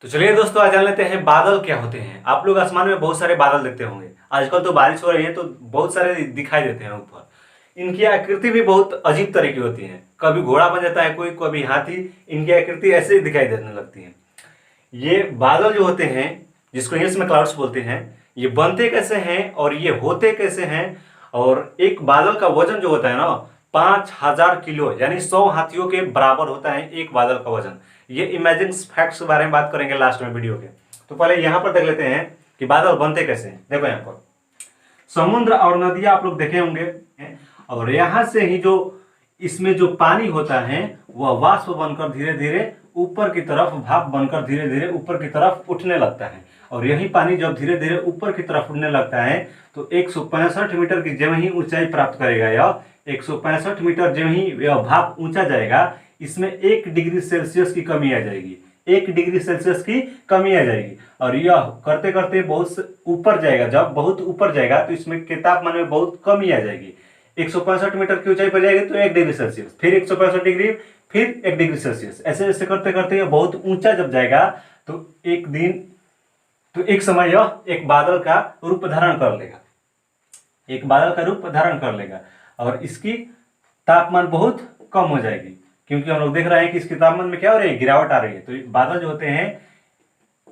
तो चलिए दोस्तों, आज जान लेते हैं बादल क्या होते हैं। आप लोग आसमान में बहुत सारे बादल देखते होंगे। आजकल तो बारिश हो रही है तो बहुत सारे दिखाई देते हैं ऊपर। इनकी आकृति भी बहुत अजीब तरह की होती है। कभी घोड़ा बन जाता है कोई, कभी हाथी। इनकी आकृति ऐसे ही दिखाई देने लगती है। ये बादल जो होते हैं, जिसको इंग्लिश में क्लाउड्स बोलते हैं, ये बनते कैसे हैं और ये होते कैसे हैं। और एक बादल का वजन जो होता है ना, 5,000 किलो यानी 100 हाथियों के बराबर होता है एक बादल का वजन। ये इमेजिंग फैक्ट्स के बारे में बात करेंगे लास्ट में वीडियो के। तो पहले यहाँ पर देख लेते हैं कि बादल बनते कैसे हैं। देखो यहाँ पर समुद्र और नदियां आप लोग देखे होंगे, और यहाँ से ही जो इसमें जो पानी होता है वह वाष्प बनकर धीरे धीरे ऊपर की तरफ, भाप बनकर धीरे धीरे ऊपर की तरफ उठने लगता है। और यही पानी जब धीरे धीरे ऊपर की तरफ उठने लगता है तो 165 मीटर की जब ही ऊंचाई प्राप्त करेगा। यह 165 मीटर जब ही यह भाप ऊंचा जाएगा, इसमें 1 डिग्री सेल्सियस की कमी आ जाएगी। 1 डिग्री सेल्सियस की कमी आ जाएगी। और यह करते करते बहुत ऊपर जाएगा। जब बहुत ऊपर जाएगा तो इसमें के तापमान में बहुत कमी आ जाएगी। 165 मीटर की ऊंचाई पर जाएगी तो 1 डिग्री सेल्सियस, फिर 165 डिग्री, फिर 1 डिग्री सेल्सियस, ऐसे ऐसे करते करते यह बहुत ऊंचा जब जाएगा तो एक समय यह एक बादल का रूप धारण कर लेगा। एक बादल का रूप धारण कर लेगा और इसकी तापमान बहुत कम हो जाएगी, क्योंकि हम लोग देख रहे हैं कि इसके तापमान में क्या हो रही है, गिरावट आ रही है। तो बादल जो होते हैं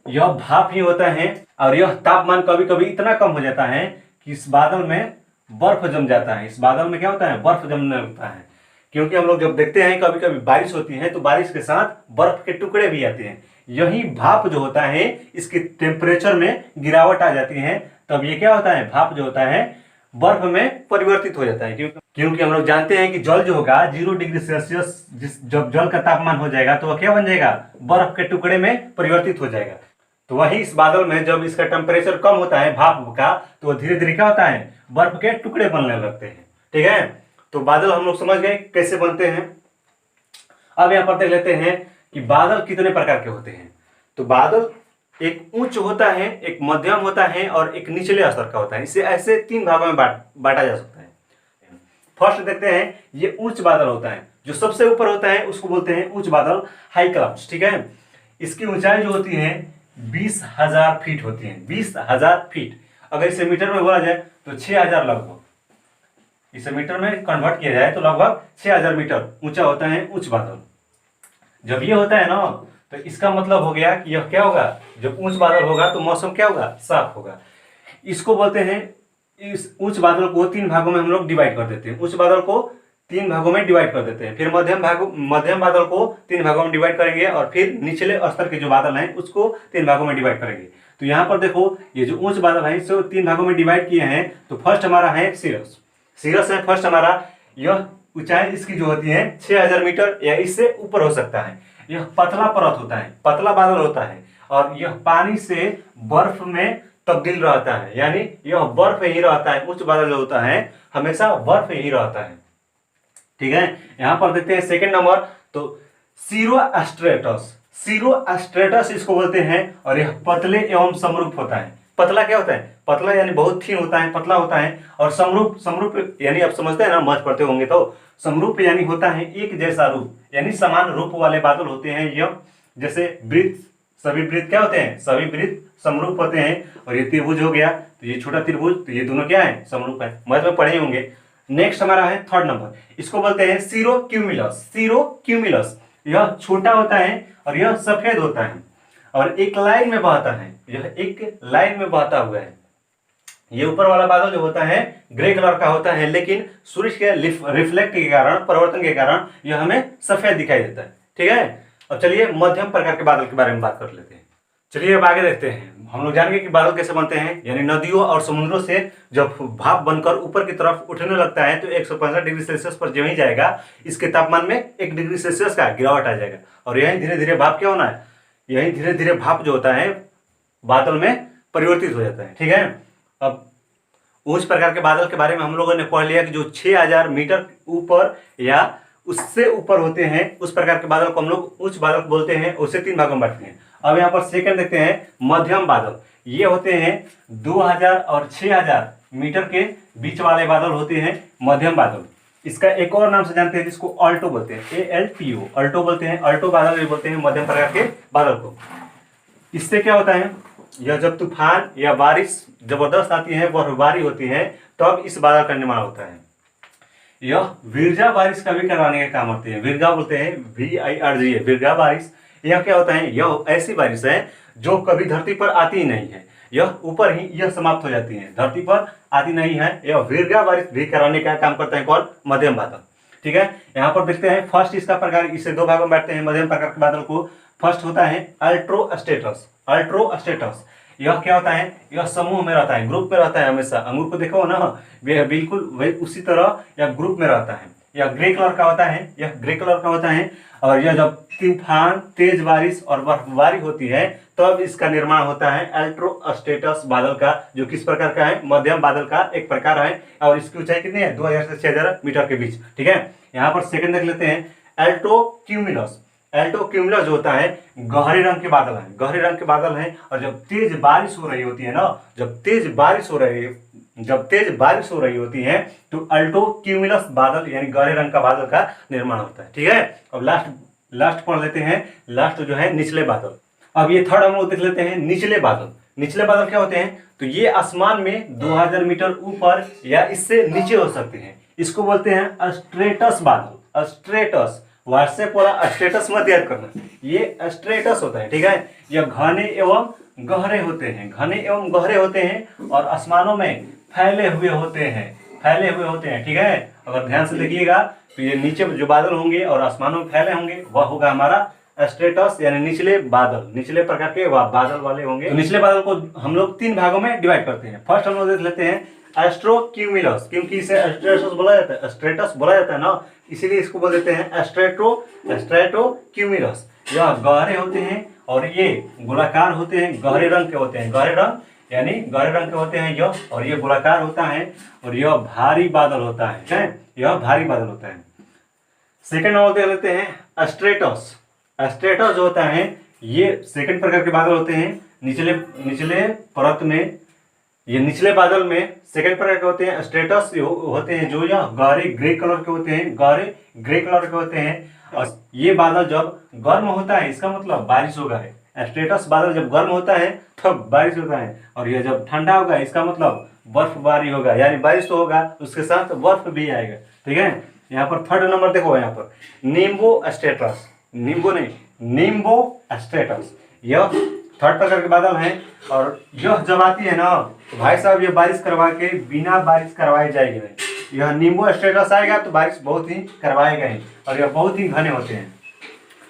यह भाप ही होता है। और यह तापमान कभी कभी इतना कम हो जाता है कि इस बादल में बर्फ जम जाता है। इस बादल में क्या होता है, बर्फ जमने लगता है। क्योंकि हम लोग जब देखते हैं कभी कभी बारिश होती है तो बारिश के साथ बर्फ के टुकड़े भी आते हैं। यही भाप जो होता है इसके टेम्परेचर में गिरावट आ जाती है, तब ये क्या होता है, भाप जो होता है बर्फ में परिवर्तित हो जाता है। क्योंकि हम लोग जानते हैं कि जल जो होगा 0 डिग्री सेल्सियस, जब जल का तापमान हो जाएगा तो वह क्या बन जाएगा, बर्फ के टुकड़े में परिवर्तित हो जाएगा। तो वही इस बादल में जब इसका टेम्परेचर कम होता है भाप का, तो धीरे धीरे क्या होता है, बर्फ के टुकड़े बनने लगते हैं। ठीक है, तो बादल हम लोग समझ गए कैसे बनते हैं। अब यहाँ पर देख लेते हैं कि बादल कितने प्रकार के होते हैं। तो बादल एक उच्च होता है, एक मध्यम होता है और एक निचले स्तर का होता है। इसे ऐसे 3 भागों में बांटा जा सकता है। फर्स्ट देखते हैं, ये उच्च बादल होता है। जो सबसे ऊपर होता है उसको बोलते हैं उच्च बादल, हाई क्लाउड्स। ठीक है, इसकी ऊंचाई जो होती है 20,000 फीट होती है। 20,000 फीट, अगर इसे मीटर में बोला जाए तो 6,000 लगभग, इसे मीटर में कन्वर्ट किया जाए तो लगभग 6,000 मीटर ऊंचा होता है उच्च बादल। जब ये होता है ना, तो इसका मतलब हो गया कि यह क्या होगा, जब उच्च बादल होगा तो मौसम क्या होगा, साफ होगा। इसको बोलते हैं, इस उच्च बादल को 3 भागों में हम लोग डिवाइड कर देते हैं। उच्च बादल को 3 भागों में डिवाइड कर देते हैं। फिर मध्यम बादल को 3 भागों में डिवाइड करेंगे और फिर निचले स्तर के जो बादल हैं उसको 3 भागों में डिवाइड करेंगे। तो यहाँ पर देखो, ये जो उच्च बादल है इसको 3 भागों में डिवाइड किए हैं। तो फर्स्ट हमारा है सीरस। सीरस है फर्स्ट हमारा। यह ऊंचाई इसकी जो होती है 6,000 मीटर या इससे ऊपर हो सकता है। यह पतला परत होता है, पतला बादल होता है और यह पानी से बर्फ में तब्दील रहता है, यानी यह बर्फ ही रहता है। उच्च बादल जो होता है हमेशा बर्फ ही रहता है। ठीक है, यहां पर देखते हैं सेकंड नंबर, तो सीरोस्ट्रेटस। सीरोस्ट्रेटस इसको बोलते हैं और यह पतले एवं समरूप होता है। पतला क्या होता है, पतला यानी बहुत थिन होता है, पतला होता है। और समरूप यानी आप समझते हैं ना, मत पढ़ते होंगे तो, समरूप यानी होता है एक जैसा रूप, यानी समान रूप वाले बादल होते हैं। यह जैसे वृत्त, सभी वृत्त क्या होते हैं, सभी वृत्त समरूप होते हैं। और ये त्रिभुज हो गया तो ये छोटा त्रिभुज, तो ये दोनों क्या है, समरूप है। मत में पढ़े होंगे। नेक्स्ट हमारा है थर्ड नंबर, इसको बोलते हैं सीरोक्यूमुलस। सीरोक्यूमुलस, यह छोटा होता है और यह सफेद होता है और एक लाइन में बहता है। यह एक लाइन में बहता हुआ है। ये ऊपर वाला बादल जो होता है ग्रे कलर का होता है, लेकिन सूरज के रिफ्लेक्ट के कारण, परिवर्तन के कारण यह हमें सफेद दिखाई देता है। ठीक है, अब चलिए मध्यम प्रकार के बादल के बारे में बात कर लेते हैं। चलिए अब आगे देखते हैं। हम लोग जानेंगे कि बादल कैसे बनते हैं, यानी नदियों और समुद्रों से जब भाप बनकर ऊपर की तरफ उठने लगता है तो 165 डिग्री सेल्सियस पर जब ही जाएगा, इसके तापमान में 1 डिग्री सेल्सियस का गिरावट आ जाएगा। और यही धीरे धीरे भाप क्या होना है, यही धीरे धीरे भाप जो होता है बादल में परिवर्तित हो जाता है। ठीक है, अब उच्च प्रकार के बादल के बारे में हम लोगों ने पढ़ लिया कि जो 6,000 मीटर ऊपर या उससे ऊपर होते हैं, उस प्रकार के बादल को हम लोग उच्च बादल बोलते हैं। उसे 3 भागों में बांटते हैं। अब यहाँ पर सेकंड देखते हैं, मध्यम बादल। ये होते हैं 2,000 और 6,000 मीटर के बीच वाले बादल होते हैं मध्यम बादल। इसका एक और नाम से जानते हैं जिसको ऑल्टो बोलते हैं, ALTO, ऑल्टो बोलते हैं। ऑल्टो बादल भी बोलते हैं मध्यम प्रकार के बादल को। इससे क्या होता है, यह जब तूफान या बारिश जबरदस्त आती है, बर्फबारी होती है, तब इस बादल का निर्माण होता है। यह विरजा बारिश का भी करवाने का काम होते हैं। विरजा बोलते हैं VIRGA, विरजा बारिश। यह क्या होता है, यह ऐसी बारिश है जो कभी धरती पर आती ही नहीं है, यह ऊपर ही यह समाप्त हो जाती है, धरती पर आती नहीं है। यह विरजा बारिश भी कराने का काम करता है कौन, मध्यम बादल। ठीक है, यहाँ पर देखते हैं फर्स्ट इसका प्रकार, इसे दो भागों में बांटते हैं मध्यम प्रकार के बादल को। फर्स्ट होता है अल्ट्रोस्टेटस। अल्ट्रोस्टेटस यह क्या होता है, यह समूह में रहता है, ग्रुप में रहता है हमेशा। अंगूर को देखो ना, बिल्कुल वही उसी तरह यह ग्रुप में रहता है। यह ग्रे कलर का होता है, यह ग्रे कलर का होता है। और यह जब तूफान, तेज बारिश और बर्फबारी होती है तब इसका निर्माण होता है अल्ट्रोस्टेटस बादल का, जो किस प्रकार का है, मध्यम बादल का एक प्रकार है। और इसकी ऊंचाई कितनी है, 2000 से 6000 मीटर के बीच। ठीक है, यहाँ पर सेकंड देख लेते हैं एल्टोक्यूमुलस। एल्टोक्यूमुलस जो होता है गहरे रंग के बादल है, गहरे रंग के बादल हैं। और जब तेज बारिश हो रही होती है ना, जब तेज बारिश हो रही होती है तो अल्टोक्यूमुलस बादल यानी गहरे रंग का बादल का निर्माण होता है। ठीक है, अब लास्ट पढ़ लेते हैं, लास्ट जो है निचले बादल। अब ये थर्ड हम लोग देख लेते हैं निचले बादल। निचले बादल क्या होते हैं, तो ये आसमान में 2000 मीटर ऊपर या इससे नीचे हो सकते हैं। इसको बोलते हैं स्ट्रेटस बादल। स्ट्रेटस, व्हाट्सएप वाला स्टेटस मत याद करना, ये स्ट्रेटस होता है। ठीक है, यह घने एवं गहरे होते हैं, घने एवं गहरे होते हैं और आसमानों में फैले हुए होते हैं। ठीक है, अगर ध्यान से देखिएगा तो ये नीचे जो बादल होंगे और आसमानों में फैले होंगे वह होगा हमारा स्ट्रेटस यानी निचले बादल, निचले प्रकार के बादल वाले होंगे। तो निचले बादल को हम लोग 3 भागों में डिवाइड करते हैं। फर्स्ट हम लोग देख लेते हैं एस्ट्रोक्यूमुलस, क्योंकि इसे स्ट्रेटस बोला जाता है ना, इसीलिए इसको बोल देते हैं एस्ट्रेटोक्यूमुलस। यह गहरे होते हैं और ये गोलाकार होते हैं, गहरे रंग के होते हैं। गहरे रंग यानी गहरे रंग के होते हैं यह, और ये गोलाकार होता है और यह भारी बादल होता है। यह भारी बादल होता है। सेकेंड हम देख लेते हैं स्ट्रेटस। स्ट्रेटस जो होता है ये सेकंड प्रकार के बादल होते हैं निचले परत में। ये निचले बादल में सेकंड प्रकार के होते हैं स्ट्रेटस होते हैं, जो यह गहरे ग्रे कलर के होते हैं, गहरे ग्रे कलर के होते हैं। और ये बादल जब गर्म होता है इसका मतलब बारिश होगा है। स्ट्रेटस बादल जब गर्म होता है तब बारिश होता है, और यह जब ठंडा होगा इसका मतलब बर्फबारी होगा, यानी बारिश तो होगा उसके साथ बर्फ भी आएगा। ठीक है, यहाँ पर थर्ड नंबर देखो, यहाँ पर निम्बो स्ट्रेटस, निम्बो स्ट्रेटस, यह थर्ड प्रकार के बादल हैं। और यह जब आती है ना तो भाई साहब ये बारिश करवा के बिना बारिश करवाए जाएगी नहीं। यह निम्बो स्ट्रेटस आएगा तो बारिश बहुत ही करवाएगा ही। और यह बहुत ही घने होते हैं,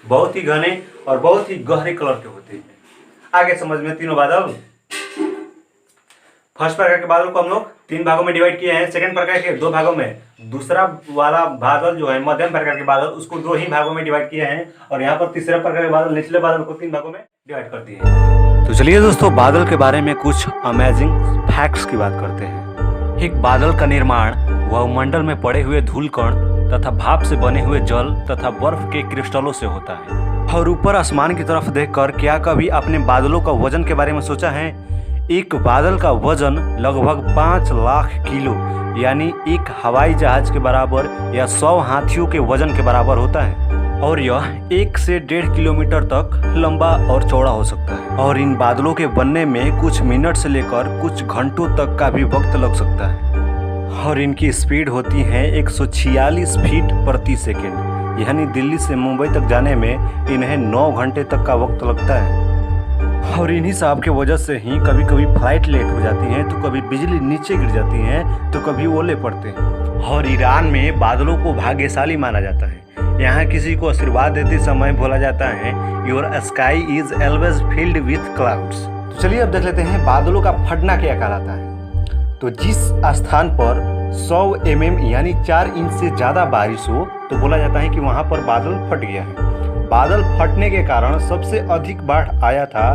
बहुत ही घने और बहुत ही गहरे कलर के होते हैं। आगे समझ में तीनों बादल। फर्स्ट प्रकार के बादल को हम लोग 3 भागों में डिवाइड किए हैं, सेकंड प्रकार के 2 भागों में। दूसरा वाला बादल जो है मध्यम प्रकार के बादल, उसको 2 ही भागों में डिवाइड किए हैं। और यहाँ पर तीसरा प्रकार के बादल, निचले बादल को 3 भागों में डिवाइड कर दिए हैं। तो चलिए दोस्तों, बादल के बारे में कुछ अमेजिंग फैक्ट्स की बात करते हैं। एक बादल का निर्माण वायुमंडल में पड़े हुए धूल कण तथा भाप से बने हुए जल तथा बर्फ के क्रिस्टलों से होता है। और ऊपर आसमान की तरफ देखकर क्या कभी आपने बादलों का वजन के बारे में सोचा है? एक बादल का वजन लगभग 5 लाख किलो यानी एक हवाई जहाज के बराबर या 100 हाथियों के वजन के बराबर होता है। और यह 1 से 1.5 किलोमीटर तक लंबा और चौड़ा हो सकता है। और इन बादलों के बनने में कुछ मिनट से लेकर कुछ घंटों तक का भी वक्त लग सकता है। और इनकी स्पीड होती है 146 फीट प्रति सेकेंड, यानी दिल्ली से मुंबई तक जाने में इन्हें 9 घंटे तक का वक्त लगता है। और इन्हीं सब के वजह से ही कभी कभी फ्लाइट लेट हो जाती है, तो कभी बिजली नीचे गिर जाती है, तो कभी ओले पड़ते हैं। और ईरान में बादलों को भाग्यशाली माना जाता है। यहाँ किसी को आशीर्वाद देते समय बोला जाता है, your sky is always filled with clouds. तो चलिए अब देख लेते हैं बादलों का फटना क्या कहलाता है। तो जिस स्थान पर 100 mm यानी 4 इंच से ज़्यादा बारिश हो तो बोला जाता है कि वहाँ पर बादल फट गया है। बादल फटने के कारण सबसे अधिक बाढ़ आया था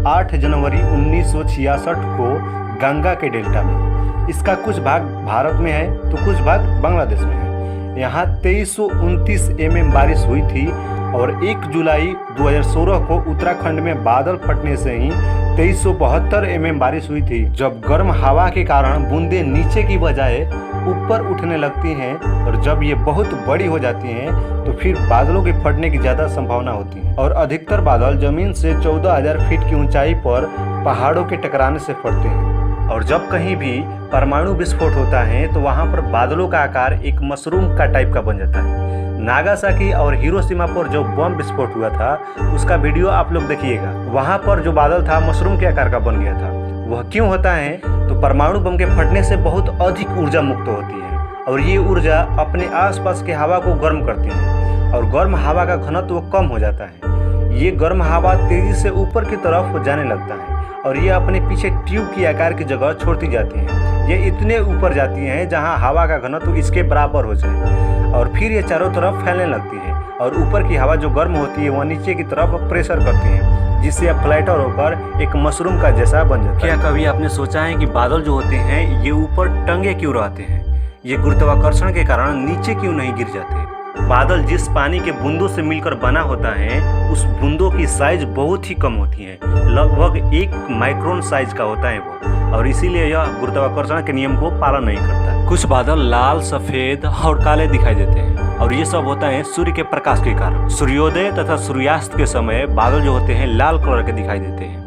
8 जनवरी 1966 को गंगा के डेल्टा में। इसका कुछ भाग भारत में है तो कुछ भाग बांग्लादेश में है। यहाँ 2329 mm बारिश हुई थी और 1 जुलाई 2016 को उत्तराखंड में बादल फटने से ही 2372 mm बारिश हुई थी। जब गर्म हवा के कारण बूंदें नीचे की बजाय ऊपर उठने लगती हैं और जब ये बहुत बड़ी हो जाती हैं तो फिर बादलों के फटने की ज़्यादा संभावना होती है और अधिकतर बादल जमीन से 14,000 फीट की ऊंचाई पर पहाड़ों के टकराने से फटते हैं। और जब कहीं भी परमाणु विस्फोट होता है तो वहाँ पर बादलों का आकार एक मशरूम का टाइप का बन जाता है। नागासाकी और हिरोशिमा पर जो बम विस्फोट हुआ था उसका वीडियो आप लोग देखिएगा। वहाँ पर जो बादल था मशरूम के आकार का बन गया था। वह क्यों होता है? तो परमाणु बम के फटने से बहुत अधिक ऊर्जा मुक्त होती है और ये ऊर्जा अपने आसपास की हवा को गर्म करती है और गर्म हवा का घनत्व कम हो जाता है। ये गर्म हवा तेजी से ऊपर की तरफ जाने लगता है और ये अपने पीछे ट्यूब की आकार की जगह छोड़ती जाती है। ये इतने ऊपर जाती हैं जहाँ हवा का घनत्व इसके बराबर हो जाए और फिर ये चारों तरफ फैलने लगती है और ऊपर की हवा जो गर्म होती है वह नीचे की तरफ प्रेशर करती है जिससे अब फ्लैटर होकर एक मशरूम का जैसा बन जाता है। क्या कभी आपने सोचा है कि बादल जो होते हैं ये ऊपर टंगे क्यों रहते हैं? ये गुरुत्वाकर्षण के कारण नीचे क्यों नहीं गिर जाते? बादल जिस पानी के बूंदों से मिलकर बना होता है उस बूंदों की साइज बहुत ही कम होती है, लगभग 1 माइक्रोन साइज का होता है वो, और इसीलिए यह गुरुत्वाकर्षण के नियम को पालन नहीं करता। कुछ बादल लाल, सफेद और काले दिखाई देते हैं और ये सब होता है सूर्य के प्रकाश के कारण। सूर्योदय तथा सूर्यास्त के समय बादल जो होते हैं लाल कलर के दिखाई देते हैं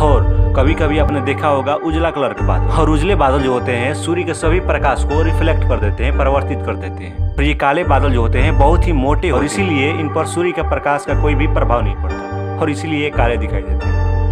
और कभी कभी आपने देखा होगा उजला कलर के बादल। और उजले बादल जो होते हैं सूर्य के सभी प्रकाश को रिफ्लेक्ट कर देते हैं, परिवर्तित कर देते हैं। और ये काले बादल जो होते हैं बहुत ही मोटे और इसीलिए इन पर सूर्य के प्रकाश का कोई भी प्रभाव नहीं पड़ता और इसीलिए काले दिखाई देते हैं।